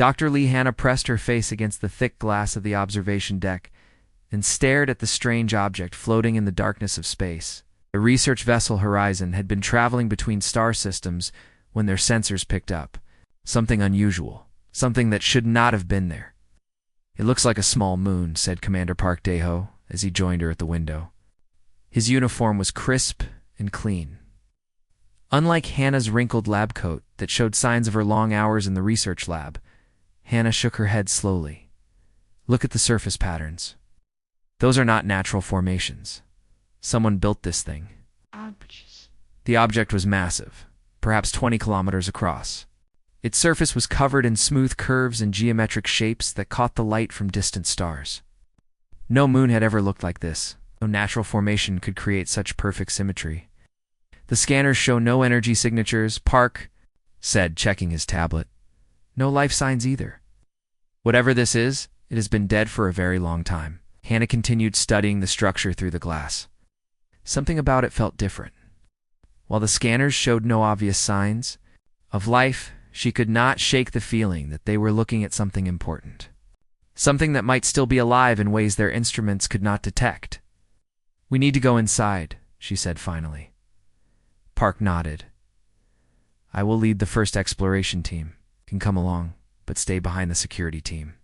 Dr. Lee Hannah pressed her face against the thick glass of the observation deck and stared at the strange object floating in the darkness of space. The research vessel Horizon had been traveling between star systems when their sensors picked up something unusual, something that should not have been there. "It looks like a small moon," said Commander Park Dae-ho as he joined her at the window. His uniform was crisp and clean. Unlike Hannah's wrinkled lab coat that showed signs of her long hours in the research lab, Hannah shook her head slowly. "Look at the surface patterns. Those are not natural formations. Someone built this thing." The object was massive, perhaps 20 kilometers across. Its surface was covered in smooth curves and geometric shapes that caught the light from distant stars. No moon had ever looked like this. No natural formation could create such perfect symmetry. "The scanners show no energy signatures," Park said, checking his tablet. "No life signs either. Whatever this is, it has been dead for a very long time." Hannah continued studying the structure through the glass. Something about it felt different. While the scanners showed no obvious signs of life, she could not shake the feeling that they were looking at something important. Something that might still be alive in ways their instruments could not detect. "We need to go inside," she said finally. Park nodded. "I will lead the first exploration team. Can come along, but stay behind the security team.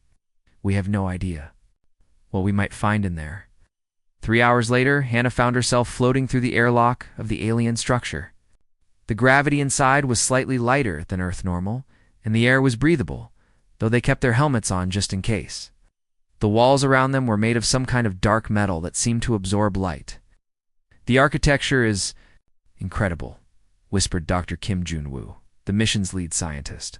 We have no idea what we might find in there." 3 hours later, Hannah found herself floating through the airlock of the alien structure. The gravity inside was slightly lighter than Earth normal, and the air was breathable, though they kept their helmets on just in case. The walls around them were made of some kind of dark metal that seemed to absorb light. "The architecture is incredible," whispered Dr. Kim Jun-woo, the mission's lead scientist.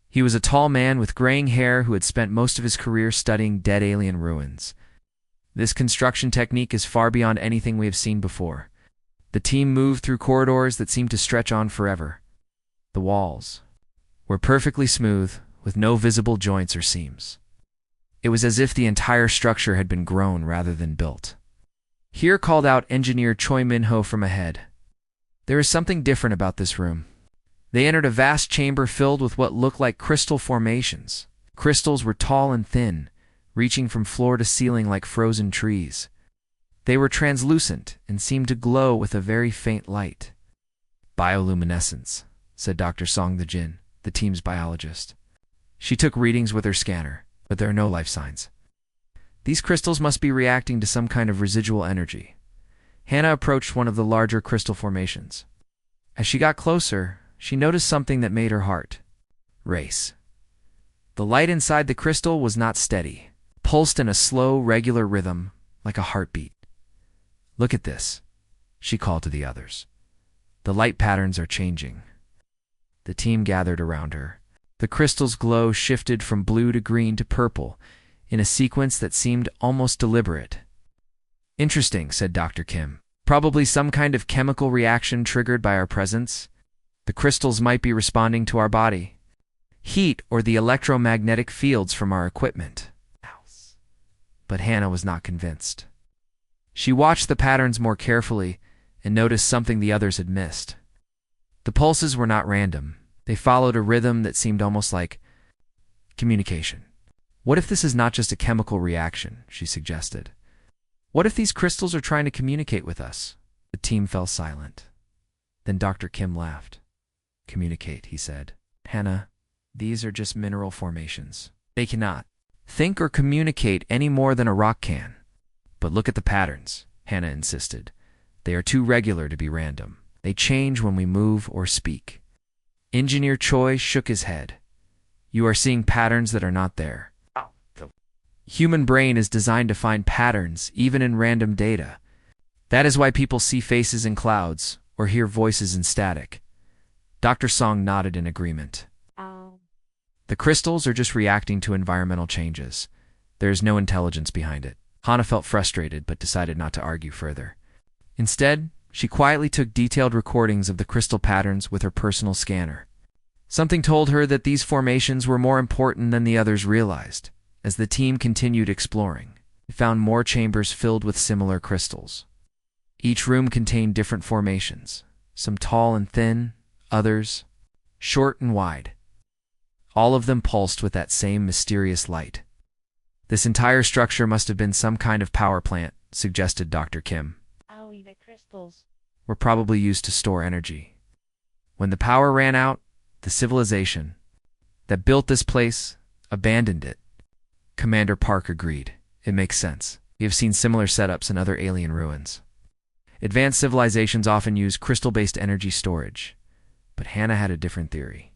He was a tall man with graying hair who had spent most of his career studying dead alien ruins. "This construction technique is far beyond anything we have seen before." The team moved through corridors that seemed to stretch on forever. The walls were perfectly smooth, with no visible joints or seams. It was as if the entire structure had been grown rather than built. Here called out engineer Choi Min-ho from ahead. "There is something different about this room." They entered a vast chamber filled with what looked like crystal formations. Crystals were tall and thin, reaching from floor to ceiling like frozen trees. They were translucent and seemed to glow with a very faint light. "Bioluminescence," said Dr. Song the-jin, the team's biologist. She took readings with her scanner, but there are no life signs. "These crystals must be reacting to some kind of residual energy." Hannah approached one of the larger crystal formations. As she got closer, she noticed something that made her heart race. The light inside the crystal was not steady, pulsed in a slow, regular rhythm, like a heartbeat. "Look at this," she called to the others. "The light patterns are changing." The team gathered around her. The crystal's glow shifted from blue to green to purple in a sequence that seemed almost deliberate. "Interesting," said Dr. Kim. "Probably some kind of chemical reaction triggered by our presence. The crystals might be responding to our body heat or the electromagnetic fields from our equipment." But Hannah was not convinced. She watched the patterns more carefully and noticed something the others had missed. The pulses were not random. They followed a rhythm that seemed almost like communication. "What if this is not just a chemical reaction?" she suggested. "What if these crystals are trying to communicate with us?" The team fell silent. Then Dr. Kim laughed. "Communicate," he said. "Hannah, these are just mineral formations. They cannot think or communicate any more than a rock can." "But look at the patterns," Hannah insisted. "They are too regular to be random. They change when we move or speak." Engineer Choi shook his head. "You are seeing patterns that are not there. The human brain is designed to find patterns even in random data. That is why people see faces in clouds or hear voices in static." Dr. Song nodded in agreement. "The crystals are just reacting to environmental changes. There is no intelligence behind it." Hannah felt frustrated but decided not to argue further. Instead, she quietly took detailed recordings of the crystal patterns with her personal scanner. Something told her that these formations were more important than the others realized. As the team continued exploring, they found more chambers filled with similar crystals. Each room contained different formations, some tall and thin, others short and wide. All of them pulsed with that same mysterious light. This entire structure must have been some kind of power plant, suggested Dr. Kim. Owie, the crystals. Were probably used to store energy. When the power ran out, the civilization that built this place abandoned it. Commander Park agreed. It makes sense. We have seen similar setups in other alien ruins. Advanced civilizations often use crystal-based energy storage, but Hannah had a different theory.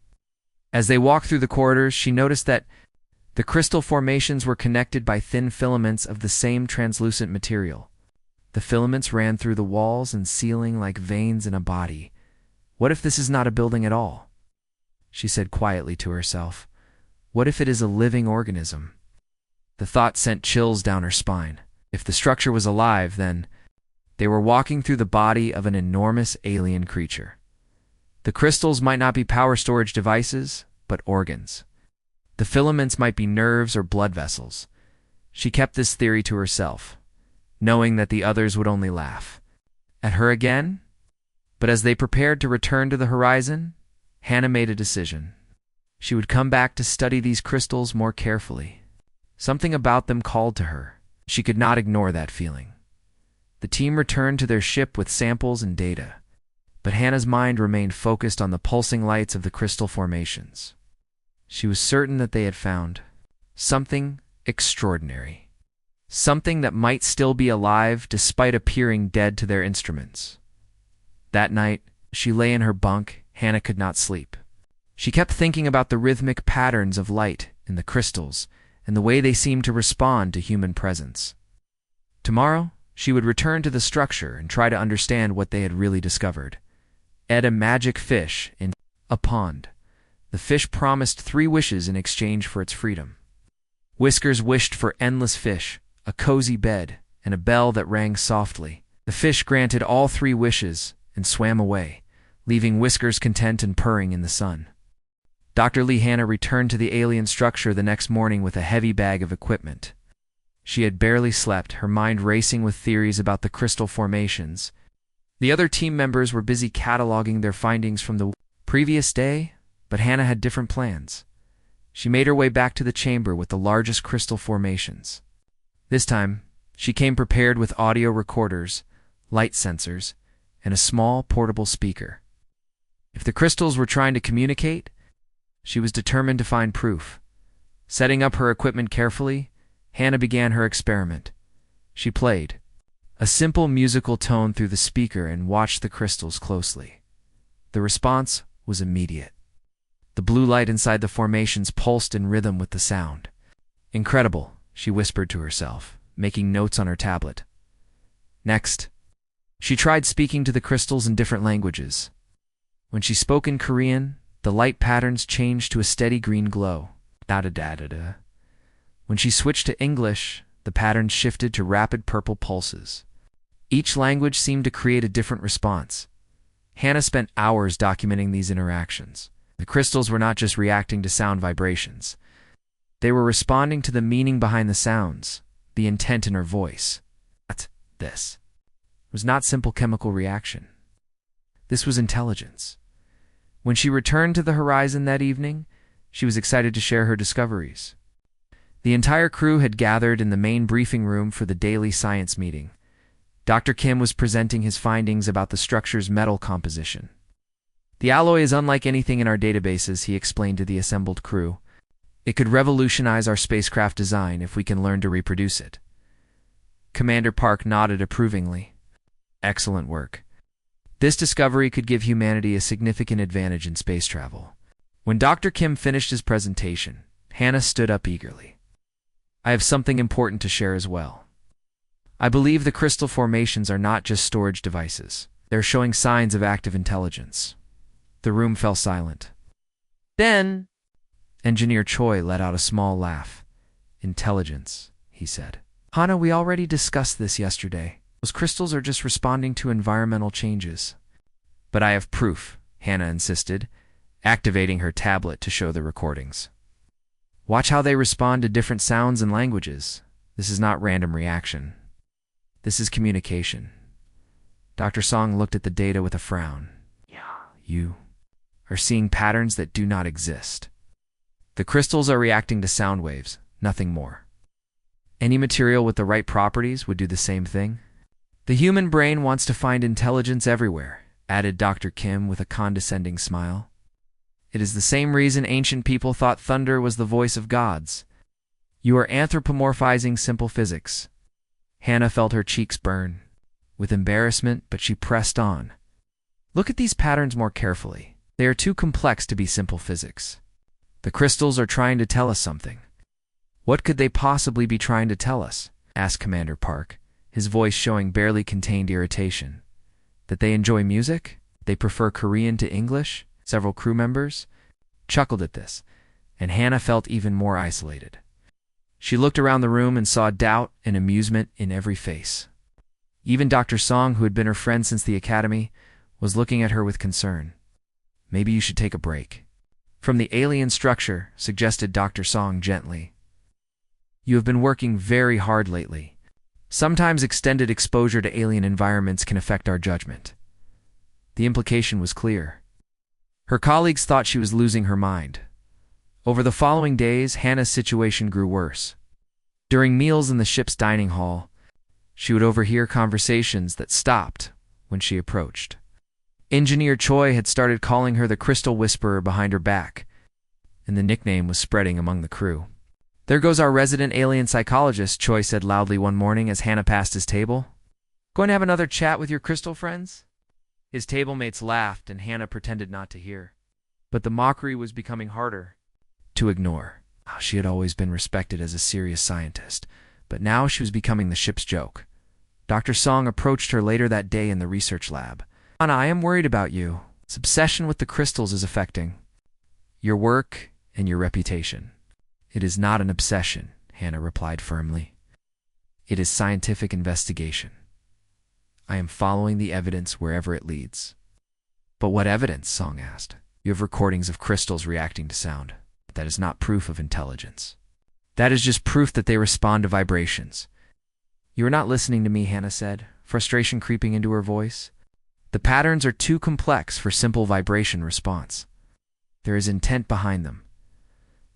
As they walked through the corridors, she noticed that the crystal formations were connected by thin filaments of the same translucent material. The filaments ran through the walls and ceiling like veins in a body. What if this is not a building at all? She said quietly to herself. What if it is a living organism? The thought sent chills down her spine. If the structure was alive, then they were walking through the body of an enormous alien creature. The crystals might not be power storage devices, but organs. The filaments might be nerves or blood vessels. She kept this theory to herself, knowing that the others would only laugh at her again. But as they prepared to return to the horizon, Hannah made a decision. She would come back to study these crystals more carefully. Something about them called to her. She could not ignore that feeling. The team returned to their ship with samples and data, but Hannah's mind remained focused on the pulsing lights of the crystal formations. She was certain that they had found something extraordinary, something that might still be alive despite appearing dead to their instruments. That night, she lay in her bunk. Hannah could not sleep. She kept thinking about the rhythmic patterns of light in the crystals and the way they seemed to respond to human presence. Tomorrow, she would return to the structure and try to understand what they had really discovered. A magic fish in a pond. The fish promised 3 wishes in exchange for its freedom. Whiskers wished for endless fish, a cozy bed, and a bell that rang softly. The fish granted all 3 wishes and swam away, leaving Whiskers content and purring in the sun. Dr. Lee Hannah returned to the alien structure the next morning with a heavy bag of equipment. She had barely slept, her mind racing with theories about the crystal formations. The other team members were busy cataloging their findings from the previous day, but Hannah had different plans. She made her way back to the chamber with the largest crystal formations. This time, she came prepared with audio recorders, light sensors, and a small portable speaker. If the crystals were trying to communicate, she was determined to find proof. Setting up her equipment carefully, Hannah began her experiment. She played a simple musical tone through the speaker and watched the crystals closely. The response was immediate. The blue light inside the formations pulsed in rhythm with the sound. Incredible, she whispered to herself, making notes on her tablet. Next, she tried speaking to the crystals in different languages. When she spoke in Korean, the light patterns changed to a steady green glow. Da-da-da-da-da. When she switched to English, the patterns shifted to rapid purple pulses. Each language seemed to create a different response. Hannah spent hours documenting these interactions. The crystals were not just reacting to sound vibrations. They were responding to the meaning behind the sounds, the intent in her voice. This was not simple chemical reaction. This was intelligence. When she returned to the horizon that evening, she was excited to share her discoveries. The entire crew had gathered in the main briefing room for the daily science meeting. Dr. Kim was presenting his findings about the structure's metal composition. The alloy is unlike anything in our databases, he explained to the assembled crew. It could revolutionize our spacecraft design if we can learn to reproduce it. Commander Park nodded approvingly. Excellent work. This discovery could give humanity a significant advantage in space travel. When Dr. Kim finished his presentation, Hannah stood up eagerly. I have something important to share as well. I believe the crystal formations are not just storage devices. They're showing signs of active intelligence. The room fell silent. Then, Engineer Choi let out a small laugh. Intelligence, he said. Hannah, we already discussed this yesterday. Those crystals are just responding to environmental changes. But I have proof, Hannah insisted, activating her tablet to show the recordings. Watch how they respond to different sounds and languages. This is not random reaction. This is communication. Dr. Song looked at the data with a frown. You are seeing patterns that do not exist. The crystals are reacting to sound waves, nothing more. Any material with the right properties would do the same thing. The human brain wants to find intelligence everywhere, added Dr. Kim with a condescending smile. It is the same reason ancient people thought thunder was the voice of gods. You are anthropomorphizing simple physics. Hannah felt her cheeks burn with embarrassment, but she pressed on. Look at these patterns more carefully. They are too complex to be simple physics. The crystals are trying to tell us something. What could they possibly be trying to tell us? Asked Commander Park, his voice showing barely contained irritation. That they enjoy music? They prefer Korean to English? Several crew members chuckled at this, and Hannah felt even more isolated. She looked around the room and saw doubt and amusement in every face. Even Dr. Song, who had been her friend since the academy, was looking at her with concern. Maybe you should take a break from the alien structure, suggested Dr. Song gently. You have been working very hard lately. Sometimes extended exposure to alien environments can affect our judgment. The implication was clear. Her colleagues thought she was losing her mind. Over the following days, Hannah's situation grew worse. During meals in the ship's dining hall, she would overhear conversations that stopped when she approached. Engineer Choi had started calling her the Crystal Whisperer behind her back, and the nickname was spreading among the crew. There goes our resident alien psychologist, Choi said loudly one morning as Hannah passed his table. Going to have another chat with your crystal friends? His table mates laughed, and Hannah pretended not to hear. But the mockery was becoming harder to ignore. She had always been respected as a serious scientist, but now she was becoming the ship's joke. Dr. Song approached her later that day in the research lab. Anna, I am worried about you. This obsession with the crystals is affecting your work and your reputation. It is not an obsession, Hannah replied firmly. It is scientific investigation. I am following the evidence wherever it leads. But what evidence? Song asked. You have recordings of crystals reacting to sound. That is not proof of intelligence. That is just proof that they respond to vibrations. You are not listening to me, Hannah said, frustration creeping into her voice. The patterns are too complex for simple vibration response. There is intent behind them.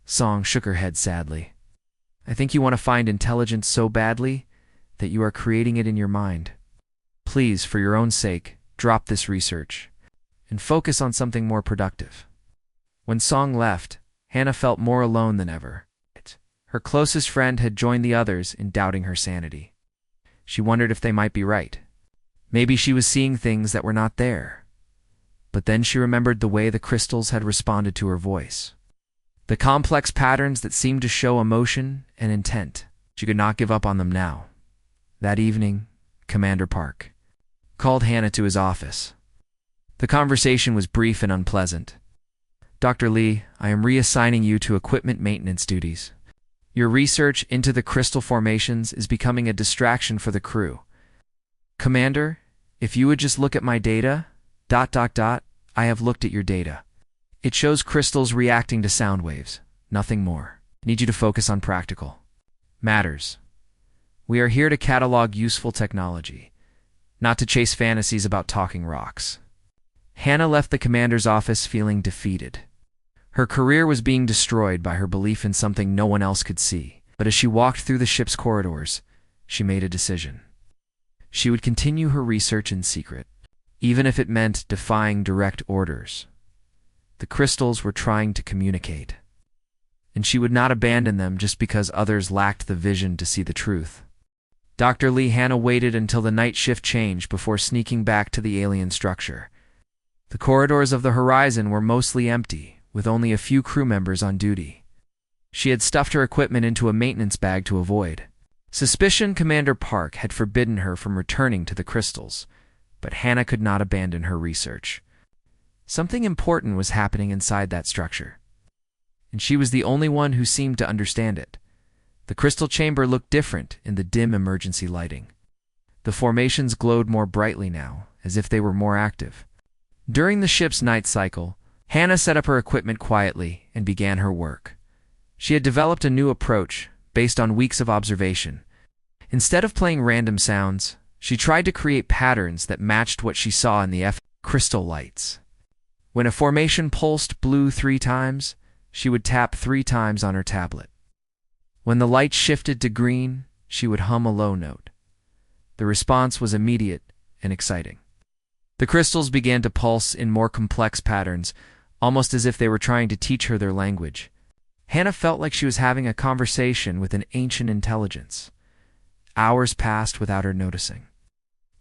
Song shook her head sadly. I think you want to find intelligence so badly that you are creating it in your mind. Please, for your own sake, drop this research and focus on something more productive. When Song left, Hannah felt more alone than ever. Her closest friend had joined the others in doubting her sanity. She wondered if they might be right. Maybe she was seeing things that were not there. But then she remembered the way the crystals had responded to her voice. The complex patterns that seemed to show emotion and intent. She could not give up on them now. That evening, Commander Park called Hannah to his office. The conversation was brief and unpleasant. Dr. Lee, I am reassigning you to equipment maintenance duties. Your research into the crystal formations is becoming a distraction for the crew. Commander, if you would just look at my data, ... I have looked at your data. It shows crystals reacting to sound waves, nothing more. I need you to focus on practical matters. We are here to catalog useful technology, not to chase fantasies about talking rocks. Hannah left the commander's office feeling defeated. Her career was being destroyed by her belief in something no one else could see. But as she walked through the ship's corridors, she made a decision. She would continue her research in secret, even if it meant defying direct orders. The crystals were trying to communicate, and she would not abandon them just because others lacked the vision to see the truth. Dr. Lee Hannah waited until the night shift changed before sneaking back to the alien structure. The corridors of the horizon were mostly empty, with only a few crew members on duty. She had stuffed her equipment into a maintenance bag to avoid suspicion. Commander Park had forbidden her from returning to the crystals, but Hannah could not abandon her research. Something important was happening inside that structure, and she was the only one who seemed to understand it. The crystal chamber looked different in the dim emergency lighting. The formations glowed more brightly now, as if they were more active. During the ship's night cycle, Hannah set up her equipment quietly and began her work. She had developed a new approach based on weeks of observation. Instead of playing random sounds, she tried to create patterns that matched what she saw in the crystal lights. When a formation pulsed blue 3 times, she would tap 3 times on her tablet. When the light shifted to green, she would hum a low note. The response was immediate and exciting. The crystals began to pulse in more complex patterns, almost as if they were trying to teach her their language. Hannah felt like she was having a conversation with an ancient intelligence. Hours passed without her noticing.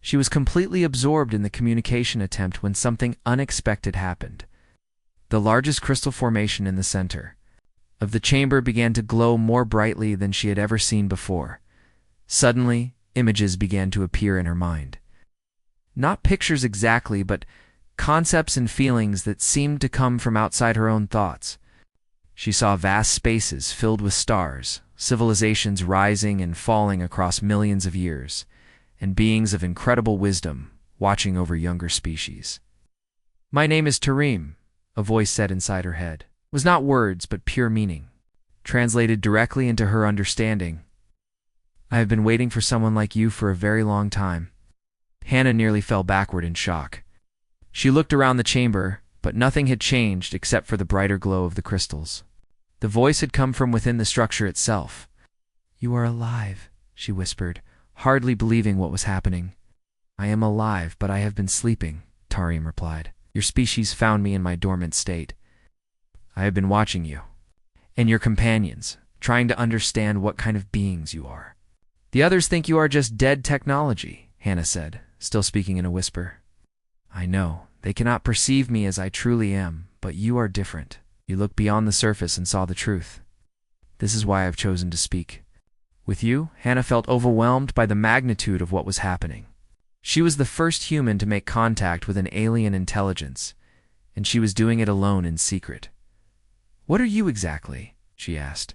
She was completely absorbed in the communication attempt when something unexpected happened. The largest crystal formation in the center of the chamber began to glow more brightly than she had ever seen before. Suddenly, images began to appear in her mind. Not pictures exactly, but concepts and feelings that seemed to come from outside her own thoughts. She saw vast spaces filled with stars, civilizations rising and falling across millions of years, and beings of incredible wisdom watching over younger species. "My name is Tarim," a voice said inside her head. It was not words, but pure meaning, translated directly into her understanding. "I have been waiting for someone like you for a very long time." Hannah nearly fell backward in shock. She looked around the chamber, but nothing had changed except for the brighter glow of the crystals. The voice had come from within the structure itself. "You are alive," she whispered, hardly believing what was happening. "I am alive, but I have been sleeping," Tarim replied. "Your species found me in my dormant state. I have been watching you and your companions, trying to understand what kind of beings you are." "The others think you are just dead technology," Hannah said, still speaking in a whisper. "I know. They cannot perceive me as I truly am, but you are different. You looked beyond the surface and saw the truth. This is why I've chosen to speak with you." Hannah felt overwhelmed by the magnitude of what was happening. She was the first human to make contact with an alien intelligence, and she was doing it alone in secret. "What are you exactly?" she asked.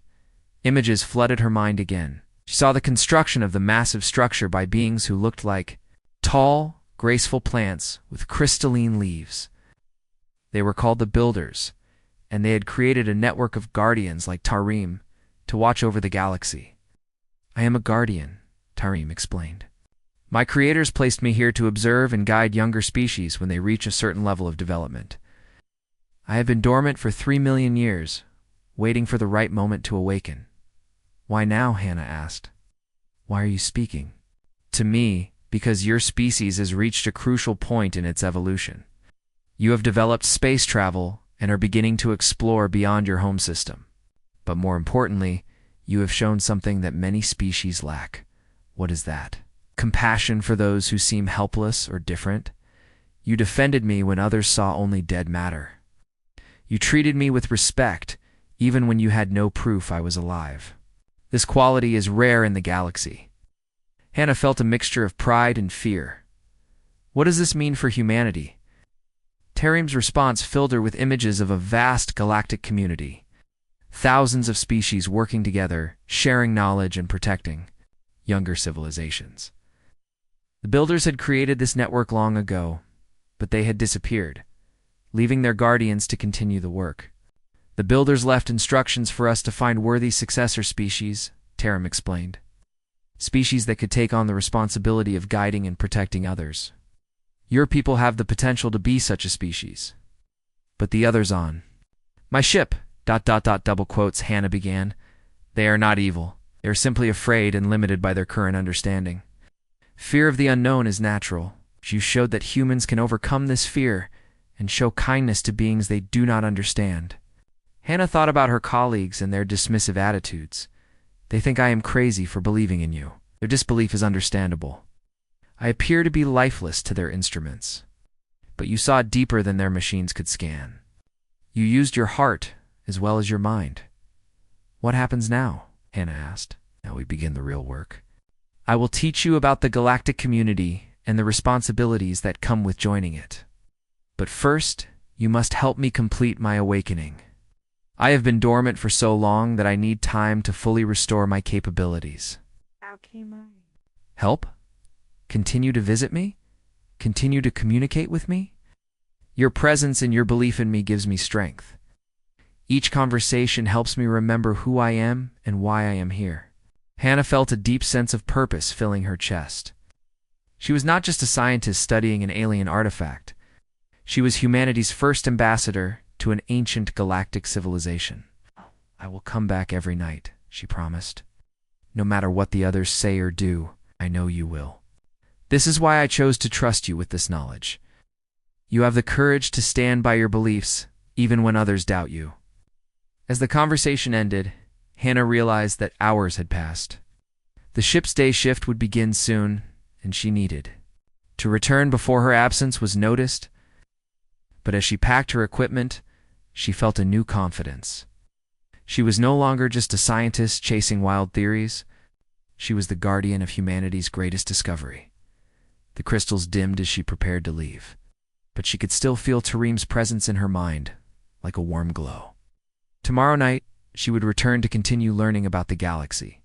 Images flooded her mind again. She saw the construction of the massive structure by beings who looked like tall, graceful plants with crystalline leaves. They were called the Builders, and they had created a network of guardians like Tarim to watch over the galaxy. "I am a guardian," Tarim explained. "My creators placed me here to observe and guide younger species when they reach a certain level of development. I have been dormant for 3 million years, waiting for the right moment to awaken." "Why now?" Hannah asked. "Why are you speaking?" "To me, because your species has reached a crucial point in its evolution. You have developed space travel and are beginning to explore beyond your home system. But more importantly, you have shown something that many species lack." "What is that?" "Compassion for those who seem helpless or different. You defended me when others saw only dead matter. You treated me with respect, even when you had no proof I was alive. This quality is rare in the galaxy." Hannah felt a mixture of pride and fear. What does this mean for humanity? Tarim's response filled her with images of a vast galactic community. Thousands of species working together, sharing knowledge and protecting younger civilizations. The Builders had created this network long ago, but they had disappeared, leaving their guardians to continue the work. "The Builders left instructions for us to find worthy successor species," Tarim explained. "Species that could take on the responsibility of guiding and protecting others. Your people have the potential to be such a species. But the others on my ship, ... double quotes, Hannah began. "They are not evil. They are simply afraid and limited by their current understanding. Fear of the unknown is natural. You showed that humans can overcome this fear and show kindness to beings they do not understand." Hannah thought about her colleagues and their dismissive attitudes. "They think I am crazy for believing in you." Their disbelief is understandable. "I appear to be lifeless to their instruments. But you saw deeper than their machines could scan. You used your heart as well as your mind." "What happens now?" Hannah asked. "Now we begin the real work. I will teach you about the galactic community and the responsibilities that come with joining it. But first, you must help me complete my awakening. I have been dormant for so long that I need time to fully restore my capabilities." How came I? "Help? Continue to visit me? Continue to communicate with me? Your presence and your belief in me gives me strength. Each conversation helps me remember who I am and why I am here." Hannah felt a deep sense of purpose filling her chest. She was not just a scientist studying an alien artifact. She was humanity's first ambassador to an ancient galactic civilization. I will come back every night, she promised. No matter what the others say or do, I know you will. This is why I chose to trust you with this knowledge. You have the courage to stand by your beliefs, even when others doubt you. As the conversation ended, Hannah realized that hours had passed. The ship's day shift would begin soon, and she needed to return before her absence was noticed. But as she packed her equipment, she felt a new confidence. She was no longer just a scientist chasing wild theories. She was the guardian of humanity's greatest discovery. The crystals dimmed as she prepared to leave, but she could still feel Tareem's presence in her mind, like a warm glow. Tomorrow night, she would return to continue learning about the galaxy.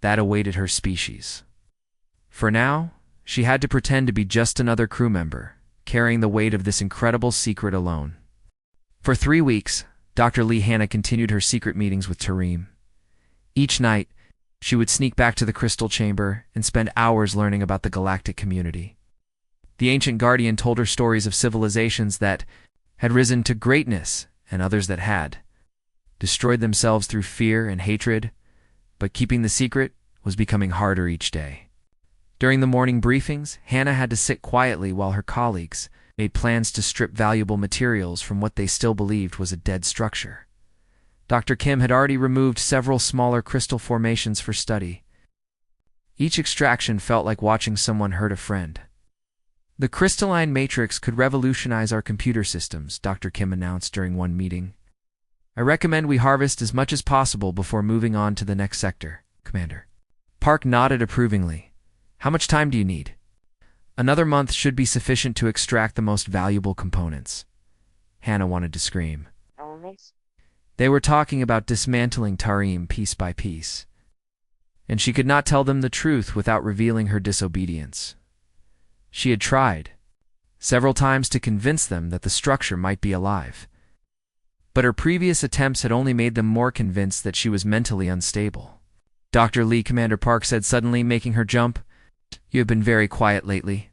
That awaited her species. For now, she had to pretend to be just another crew member, carrying the weight of this incredible secret alone. For 3 weeks, Dr. Lee Hannah continued her secret meetings with Tareem. Each night, she would sneak back to the crystal chamber and spend hours learning about the galactic community. The ancient guardian told her stories of civilizations that had risen to greatness and others that had destroyed themselves through fear and hatred, but keeping the secret was becoming harder each day. During the morning briefings, Hannah had to sit quietly while her colleagues made plans to strip valuable materials from what they still believed was a dead structure. Dr. Kim had already removed several smaller crystal formations for study. Each extraction felt like watching someone hurt a friend. The crystalline matrix could revolutionize our computer systems, Dr. Kim announced during one meeting. I recommend we harvest as much as possible before moving on to the next sector, Commander. Park nodded approvingly. How much time do you need? Another month should be sufficient to extract the most valuable components. Hannah wanted to scream. They were talking about dismantling Tareem piece by piece, and she could not tell them the truth without revealing her disobedience. She had tried several times to convince them that the structure might be alive, but her previous attempts had only made them more convinced that she was mentally unstable. Dr. Lee, Commander Park said suddenly, making her jump. You have been very quiet lately.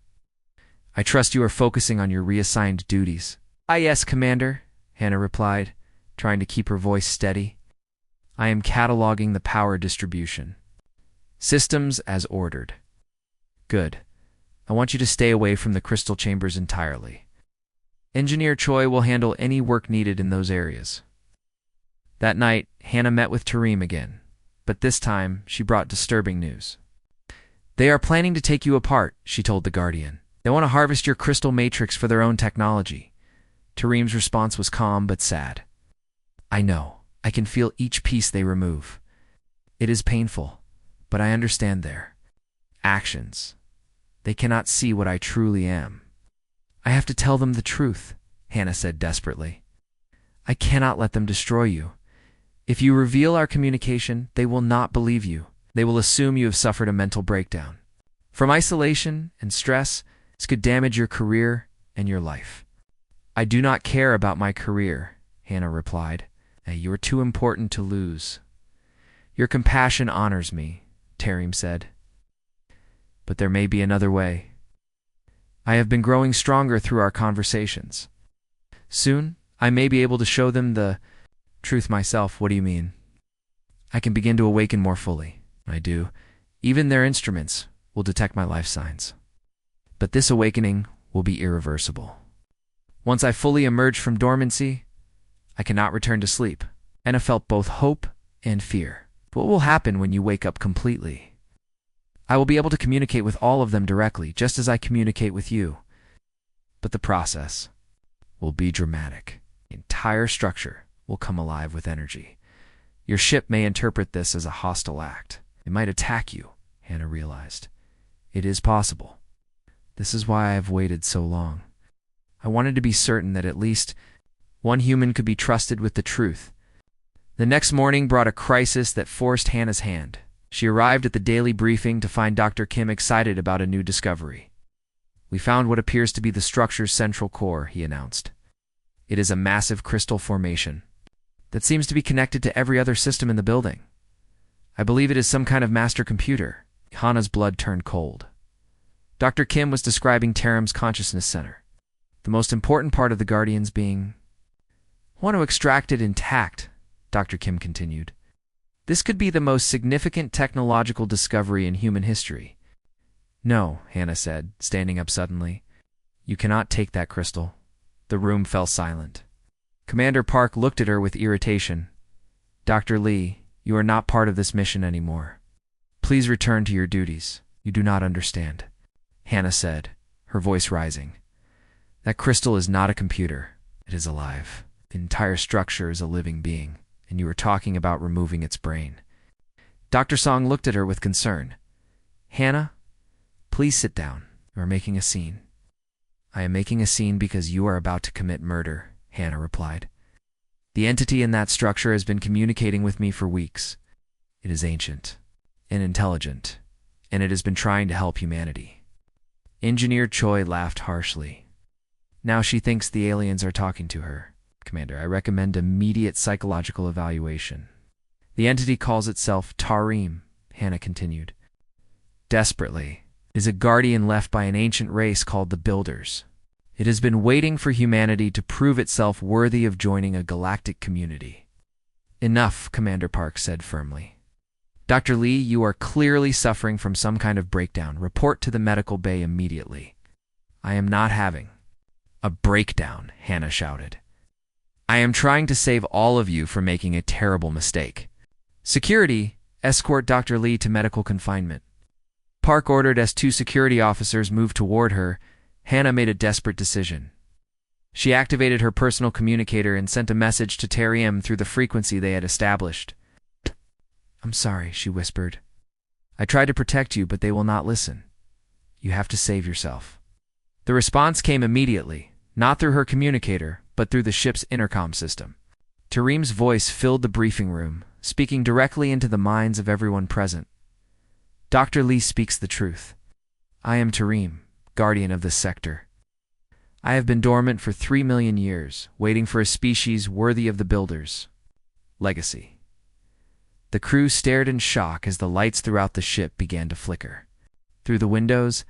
I trust you are focusing on your reassigned duties. Yes, Commander, Hannah replied, trying to keep her voice steady. I am cataloging the power distribution. Systems as ordered. Good. I want you to stay away from the crystal chambers entirely. Engineer Choi will handle any work needed in those areas. That night, Hannah met with Tareem again, but this time she brought disturbing news. They are planning to take you apart, she told the Guardian. They want to harvest your crystal matrix for their own technology. Tareem's response was calm but sad. I know. I can feel each piece they remove. It is painful, but I understand their actions. They cannot see what I truly am. I have to tell them the truth, Hannah said desperately. I cannot let them destroy you. If you reveal our communication, they will not believe you. They will assume you have suffered a mental breakdown. From isolation and stress, this could damage your career and your life. I do not care about my career, Hannah replied. You are too important to lose. Your compassion honors me, Tareem said. But there may be another way. I have been growing stronger through our conversations. Soon, I may be able to show them the truth myself. What do you mean? I can begin to awaken more fully. I do. Even their instruments will detect my life signs. But this awakening will be irreversible. Once I fully emerge from dormancy, I cannot return to sleep. Anna felt both hope and fear. What will happen when you wake up completely? I will be able to communicate with all of them directly, just as I communicate with you. But the process will be dramatic. The entire structure will come alive with energy. Your ship may interpret this as a hostile act. It might attack you, Hannah realized. It is possible. This is why I have waited so long. I wanted to be certain that at least one human could be trusted with the truth. The next morning brought a crisis that forced Hannah's hand. She arrived at the daily briefing to find Dr. Kim excited about a new discovery. We found what appears to be the structure's central core, he announced. It is a massive crystal formation that seems to be connected to every other system in the building. I believe it is some kind of master computer. Hannah's blood turned cold. Dr. Kim was describing Tareem's consciousness center, the most important part of the Guardian's being. I want to extract it intact, Dr. Kim continued. This could be the most significant technological discovery in human history. No, Hannah said, standing up suddenly. You cannot take that crystal. The room fell silent. Commander Park looked at her with irritation. Dr. Lee, you are not part of this mission anymore. Please return to your duties. You do not understand, Hannah said, her voice rising. That crystal is not a computer. It is alive. The entire structure is a living being, and you are talking about removing its brain. Dr. Song looked at her with concern. Hannah, please sit down. You are making a scene. I am making a scene because you are about to commit murder, Hannah replied. The entity in that structure has been communicating with me for weeks. It is ancient and intelligent, and it has been trying to help humanity. Engineer Choi laughed harshly. Now she thinks the aliens are talking to her. Commander, I recommend immediate psychological evaluation. The entity calls itself Tarim, Hannah continued. Desperately, is a guardian left by an ancient race called the Builders. It has been waiting for humanity to prove itself worthy of joining a galactic community. Enough, Commander Park said firmly. Dr. Lee, you are clearly suffering from some kind of breakdown. Report to the medical bay immediately. I am not having a breakdown, Hannah shouted. I am trying to save all of you from making a terrible mistake. Security, escort Dr. Lee to medical confinement. Park ordered as two security officers moved toward her. Hannah made a desperate decision. She activated her personal communicator and sent a message to Tarim through the frequency they had established. I'm sorry, she whispered. I tried to protect you, but they will not listen. You have to save yourself. The response came immediately, not through her communicator, but through the ship's intercom system. Tarim's voice filled the briefing room, speaking directly into the minds of everyone present. Dr. Lee speaks the truth. I am Tarim, guardian of this sector. I have been dormant for 3 million years, waiting for a species worthy of the Builders. Legacy. The crew stared in shock as the lights throughout the ship began to flicker. Through the windows,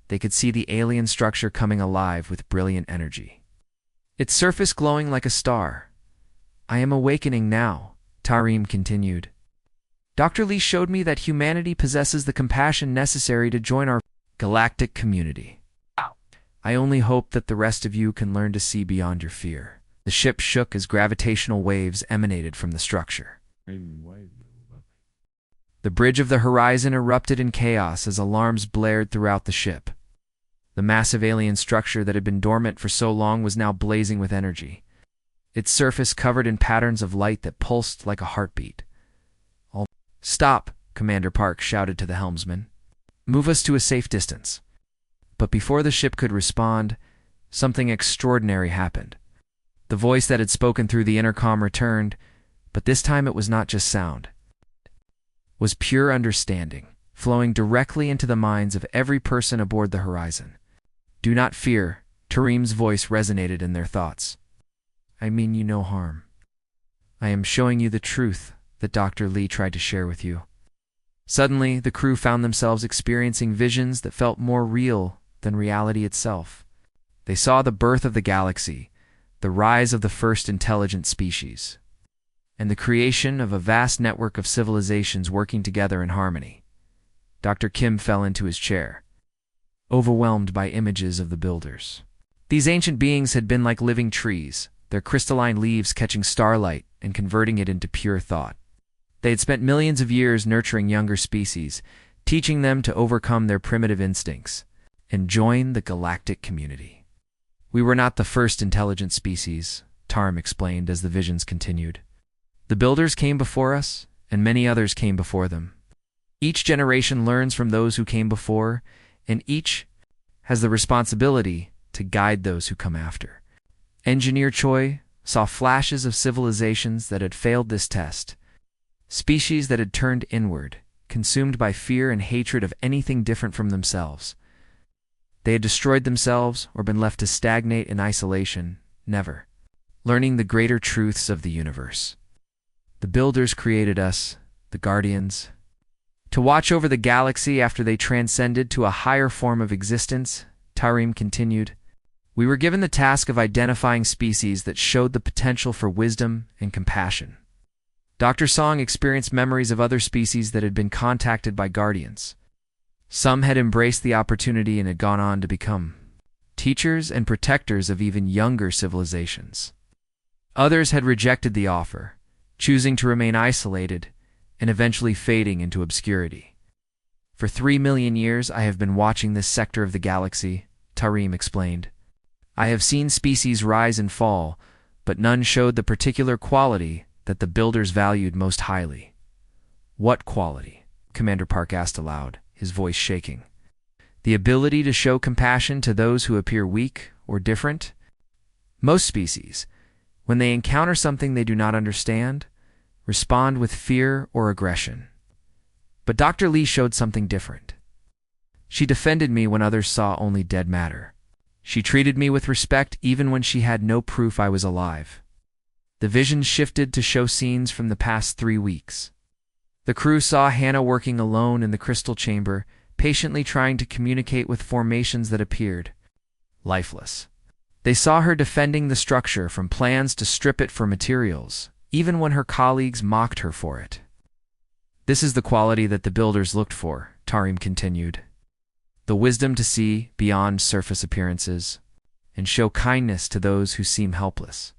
they could see the alien structure coming alive with brilliant energy. Its surface glowing like a star. I am awakening now, Tarim continued. Dr. Lee showed me that humanity possesses the compassion necessary to join our galactic community. I only hope that the rest of you can learn to see beyond your fear. The ship shook as gravitational waves emanated from the structure. The bridge of the horizon erupted in chaos as alarms blared throughout the ship. The massive alien structure that had been dormant for so long was now blazing with energy, its surface covered in patterns of light that pulsed like a heartbeat. Stop, Commander Park shouted to the helmsman. Move us to a safe distance. But before the ship could respond, something extraordinary happened. The voice that had spoken through the intercom returned, but this time it was not just sound. It was pure understanding, flowing directly into the minds of every person aboard the horizon. Do not fear, Tarim's voice resonated in their thoughts. I mean you no harm. I am showing you the truth that Dr. Lee tried to share with you. Suddenly, the crew found themselves experiencing visions that felt more real than reality itself. They saw the birth of the galaxy, the rise of the first intelligent species, and the creation of a vast network of civilizations working together in harmony. Dr. Kim fell into his chair, overwhelmed by images of the Builders. These ancient beings had been like living trees, their crystalline leaves catching starlight and converting it into pure thought. They had spent millions of years nurturing younger species, teaching them to overcome their primitive instincts and join the galactic community. We were not the first intelligent species, Tarim explained as the visions continued. The Builders came before us, and many others came before them. Each generation learns from those who came before, and each has the responsibility to guide those who come after. Engineer Choi saw flashes of civilizations that had failed this test, species that had turned inward, consumed by fear and hatred of anything different from themselves. They had destroyed themselves or been left to stagnate in isolation, never learning the greater truths of the universe. The Builders created us, the Guardians, to watch over the galaxy after they transcended to a higher form of existence, Tarim continued. We were given the task of identifying species that showed the potential for wisdom and compassion. Dr. Song experienced memories of other species that had been contacted by guardians. Some had embraced the opportunity and had gone on to become teachers and protectors of even younger civilizations. Others had rejected the offer, choosing to remain isolated and eventually fading into obscurity. For 3 million years I have been watching this sector of the galaxy, Tarim explained. I have seen species rise and fall, but none showed the particular quality that the builders valued most highly. What quality? Commander Park asked aloud, his voice shaking. The ability to show compassion to those who appear weak or different? Most species, when they encounter something they do not understand, respond with fear or aggression. But Dr. Lee showed something different. She defended me when others saw only dead matter. She treated me with respect even when she had no proof I was alive. The vision shifted to show scenes from the past 3 weeks. The crew saw Hannah working alone in the crystal chamber, patiently trying to communicate with formations that appeared lifeless. They saw her defending the structure from plans to strip it for materials, even when her colleagues mocked her for it. This is the quality that the builders looked for, Tarim continued. The wisdom to see beyond surface appearances and show kindness to those who seem helpless.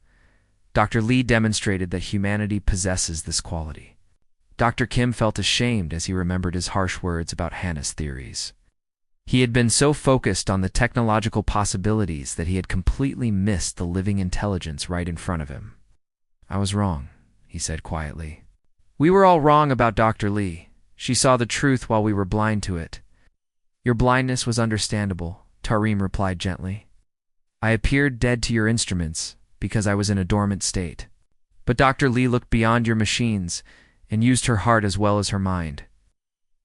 Dr. Lee demonstrated that humanity possesses this quality. Dr. Kim felt ashamed as he remembered his harsh words about Hannah's theories. He had been so focused on the technological possibilities that he had completely missed the living intelligence right in front of him. I was wrong, he said quietly. We were all wrong about Dr. Lee. She saw the truth while we were blind to it. Your blindness was understandable, Tarim replied gently. I appeared dead to your instruments because I was in a dormant state. But Dr. Lee looked beyond your machines and used her heart as well as her mind.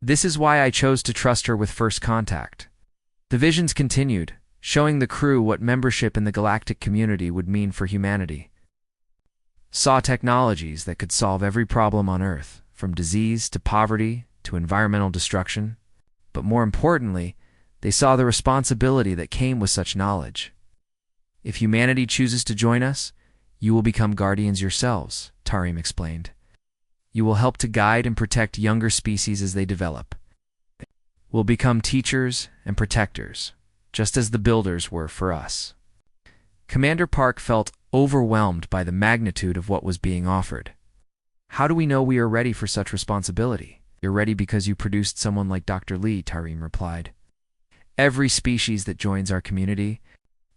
This is why I chose to trust her with first contact. The visions continued, showing the crew what membership in the galactic community would mean for humanity. Saw technologies that could solve every problem on Earth, from disease to poverty to environmental destruction. But more importantly, they saw the responsibility that came with such knowledge. If humanity chooses to join us, you will become guardians yourselves, Tarim explained. You will help to guide and protect younger species as they develop. We'll become teachers and protectors, just as the builders were for us. Commander Park felt overwhelmed by the magnitude of what was being offered. How do we know we are ready for such responsibility? You're ready because you produced someone like Dr. Lee, Tarim replied. Every species that joins our community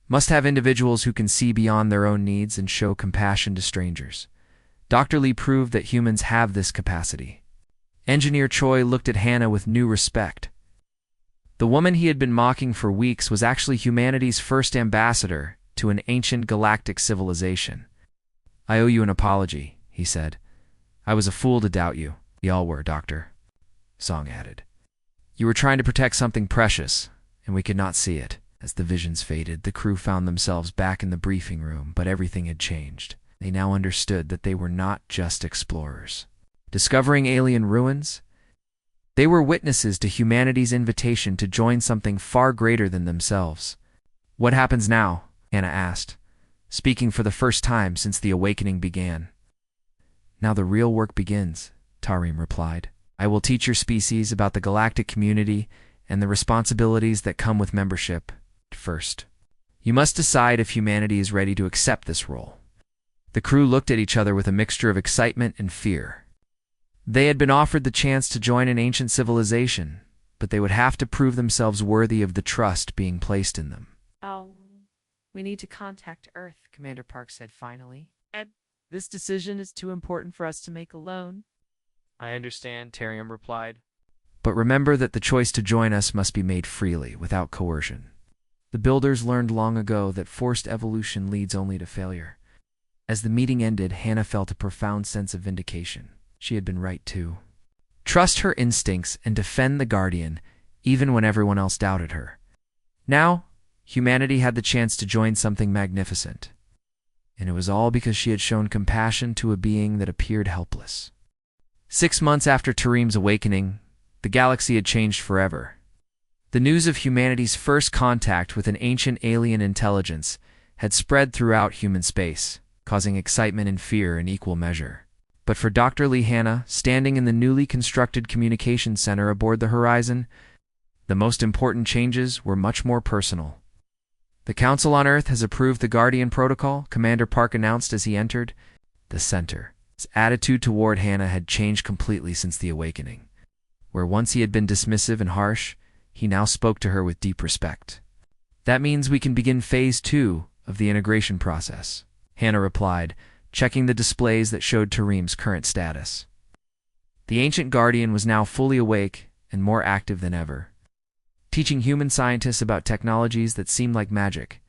must have individuals who can see beyond their own needs and show compassion to strangers. Dr. Lee proved that humans have this capacity. Engineer Choi looked at Hannah with new respect. The woman he had been mocking for weeks was actually humanity's first ambassador to an ancient galactic civilization. I owe you an apology, he said. I was a fool to doubt you. We all were, Doctor, Song added. You were trying to protect something precious, and we could not see it. As the visions faded, the crew found themselves back in the briefing room, but everything had changed. They now understood that they were not just explorers. Discovering alien ruins, they were witnesses to humanity's invitation to join something far greater than themselves. What happens now? Hannah asked, speaking for the first time since the awakening began. Now the real work begins, Tarim replied. I will teach your species about the galactic community and the responsibilities that come with membership. First, you must decide if humanity is ready to accept this role. The crew looked at each other with a mixture of excitement and fear. They had been offered the chance to join an ancient civilization, but they would have to prove themselves worthy of the trust being placed in them. We need to contact Earth, Commander Park said finally. And this decision is too important for us to make alone. I understand, Tarim replied. But remember that the choice to join us must be made freely, without coercion. The builders learned long ago that forced evolution leads only to failure. As the meeting ended, Hannah felt a profound sense of vindication. She had been right too. Trust her instincts and defend the Guardian, even when everyone else doubted her. Now, humanity had the chance to join something magnificent. And it was all because she had shown compassion to a being that appeared helpless. 6 months after Tarim's awakening, the galaxy had changed forever. The news of humanity's first contact with an ancient alien intelligence had spread throughout human space, causing excitement and fear in equal measure. But for Dr. Lee Hanna, standing in the newly constructed communications center aboard the Horizon, the most important changes were much more personal. The Council on Earth has approved the Guardian Protocol, Commander Park announced as he entered the center. His attitude toward Hanna had changed completely since the awakening. Where once he had been dismissive and harsh, he now spoke to her with deep respect. "That means we can begin Phase 2 of the integration process," Hanna replied, checking the displays that showed Tareem's current status. The ancient Guardian was now fully awake and more active than ever, teaching human scientists about technologies that seemed like magic.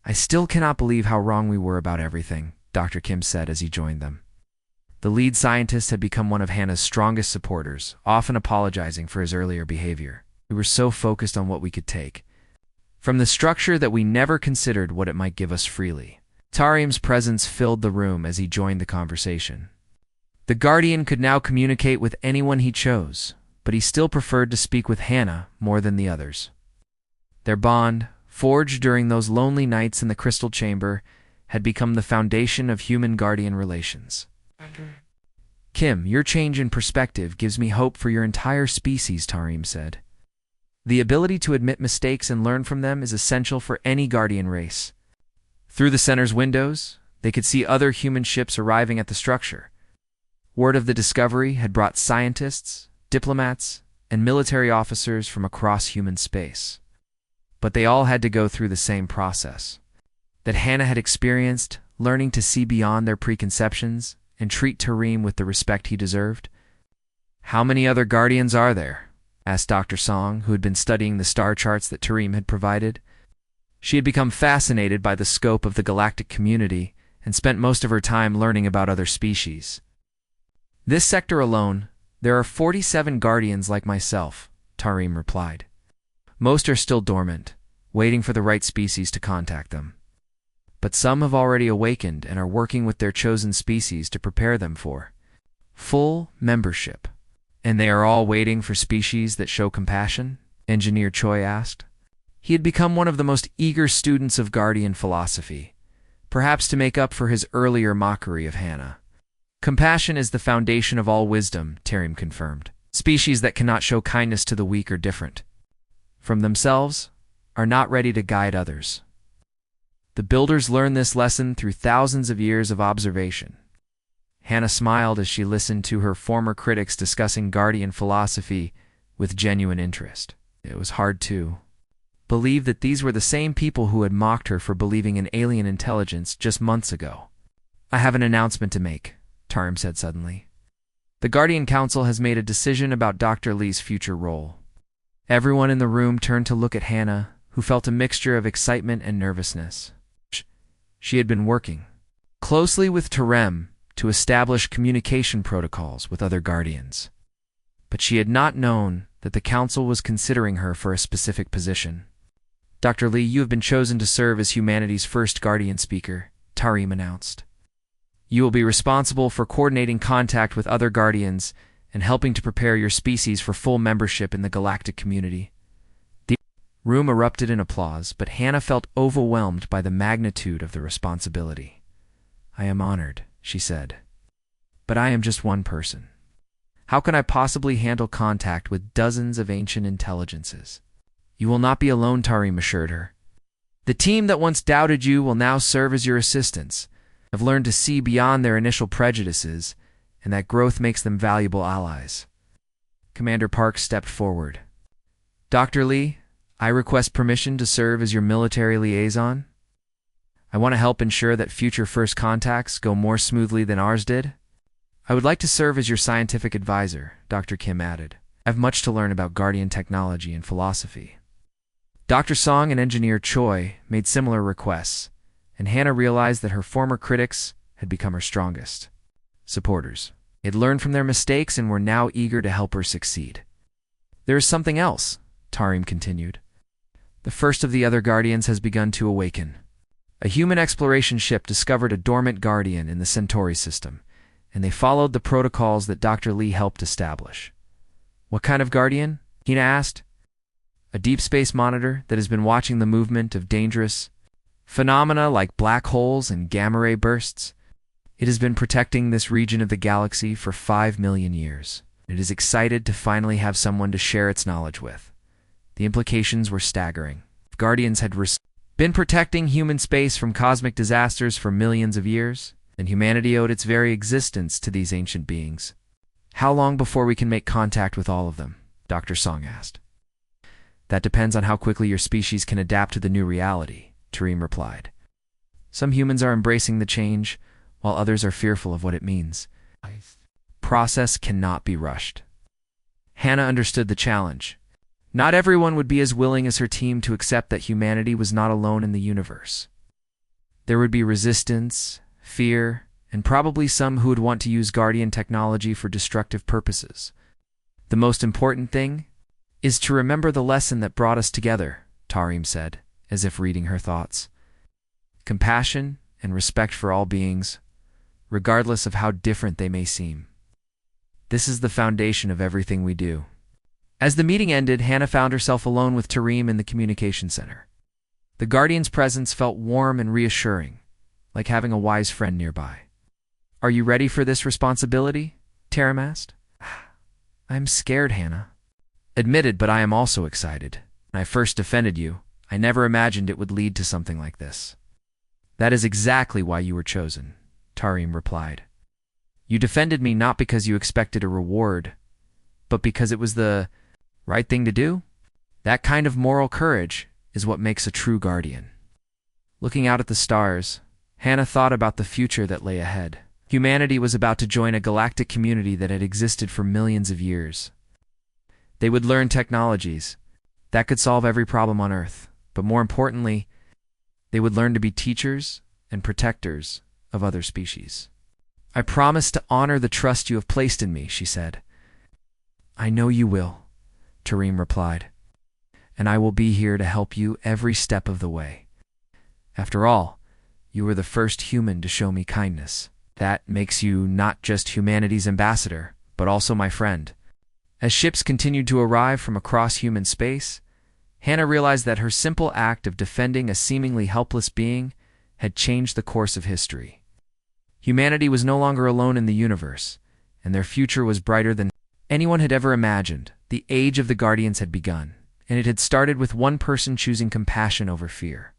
"I still cannot believe how wrong we were about everything," Dr. Kim said as he joined them. The lead scientist had become one of Hanna's strongest supporters, often apologizing for his earlier behavior. "We were so focused on what we could take from the structure that we never considered what it might give us freely." Tareem's presence filled the room as he joined the conversation. The Guardian could now communicate with anyone he chose, but he still preferred to speak with Hanna more than the others. Their bond, forged during those lonely nights in the Crystal Chamber, had become the foundation of human-Guardian relations. "Kim, your change in perspective gives me hope for your entire species," Tareem said. "The ability to admit mistakes and learn from them is essential for any Guardian race." Through the center's windows, they could see other human ships arriving at the structure. Word of the discovery had brought scientists, diplomats, and military officers from across human space. But they all had to go through the same process that Hanna had experienced, learning to see beyond their preconceptions and treat Tareem with the respect he deserved. "How many other Guardians are there?" asked Dr. Song, who had been studying the star charts that Tareem had provided. She had become fascinated by the scope of the galactic community and spent most of her time learning about other species. "This sector alone, there are 47 Guardians like myself," Tareem replied. "Most are still dormant, waiting for the right species to contact them. But some have already awakened and are working with their chosen species to prepare them for full membership." "And they are all waiting for species that show compassion?" Engineer Choi asked. He had become one of the most eager students of Guardian philosophy, perhaps to make up for his earlier mockery of Hanna. "Compassion is the foundation of all wisdom," Tareem confirmed. "Species that cannot show kindness to the weak or different from themselves are not ready to guide others." The builders learned this lesson through thousands of years of observation. Hanna smiled as she listened to her former critics discussing Guardian philosophy with genuine interest. It was hard to believe that these were the same people who had mocked her for believing in alien intelligence just months ago. "I have an announcement to make," Tareem said suddenly. "The Guardian Council has made a decision about Dr. Lee's future role." Everyone in the room turned to look at Hanna, who felt a mixture of excitement and nervousness. She had been working closely with Tareem to establish communication protocols with other Guardians, but she had not known that the Council was considering her for a specific position. "Dr. Lee, you have been chosen to serve as humanity's first Guardian speaker," Tareem announced. "You will be responsible for coordinating contact with other Guardians and helping to prepare your species for full membership in the galactic community." The room erupted in applause, but Hanna felt overwhelmed by the magnitude of the responsibility. "I am honored," she said. "But I am just one person. How can I possibly handle contact with dozens of ancient intelligences?" "You will not be alone," Tareem assured her. "The team that once doubted you will now serve as your assistants, have learned to see beyond their initial prejudices, and that growth makes them valuable allies." Commander Park stepped forward. "Dr. Lee, I request permission to serve as your military liaison. I want to help ensure that future first contacts go more smoothly than ours did." "I would like to serve as your scientific advisor," Dr. Kim added. "I have much to learn about Guardian technology and philosophy." Dr. Song and Engineer Choi made similar requests, and Hanna realized that her former critics had become her strongest supporters. They had learned from their mistakes and were now eager to help her succeed. "There is something else," Tareem continued. "The first of the other Guardians has begun to awaken. A human exploration ship discovered a dormant Guardian in the Centauri system, and they followed the protocols that Dr. Lee helped establish." "What kind of Guardian?" Hanna asked. "A deep space monitor that has been watching the movement of dangerous phenomena like black holes and gamma ray bursts." It has been protecting this region of the galaxy for 5 million years. It is excited to finally have someone to share its knowledge with. The implications were staggering. If Guardians had been protecting human space from cosmic disasters for millions of years, then humanity owed its very existence to these ancient beings. How long before we can make contact with all of them? Dr. Song asked. That depends on how quickly your species can adapt to the new reality, Tareem replied. Some humans are embracing the change, while others are fearful of what it means. Process cannot be rushed. Hannah understood the challenge. Not everyone would be as willing as her team to accept that humanity was not alone in the universe. There would be resistance, fear, and probably some who would want to use Guardian technology for destructive purposes. The most important thing is to remember the lesson that brought us together, Tareem said, as if reading her thoughts. Compassion and respect for all beings, regardless of how different they may seem. This is the foundation of everything we do. As the meeting ended, Hannah found herself alone with Tareem in the communication center. The Guardian's presence felt warm and reassuring, like having a wise friend nearby. Are you ready for this responsibility? Tareem asked. I'm scared, Hannah. Admitted, but I am also excited. When I first defended you, I never imagined it would lead to something like this. That is exactly why you were chosen, Tareem replied. You defended me not because you expected a reward, but because it was the right thing to do. That kind of moral courage is what makes a true guardian. Looking out at the stars, Hannah thought about the future that lay ahead. Humanity was about to join a galactic community that had existed for millions of years. They would learn technologies that could solve every problem on Earth, but more importantly, they would learn to be teachers and protectors of other species. I promise to honor the trust you have placed in me, she said. I know you will, Tareem replied, and I will be here to help you every step of the way. After all, you were the first human to show me kindness. That makes you not just humanity's ambassador, but also my friend. As ships continued to arrive from across human space, Hannah realized that her simple act of defending a seemingly helpless being had changed the course of history. Humanity was no longer alone in the universe, and their future was brighter than anyone had ever imagined. The age of the Guardians had begun, and it had started with one person choosing compassion over fear.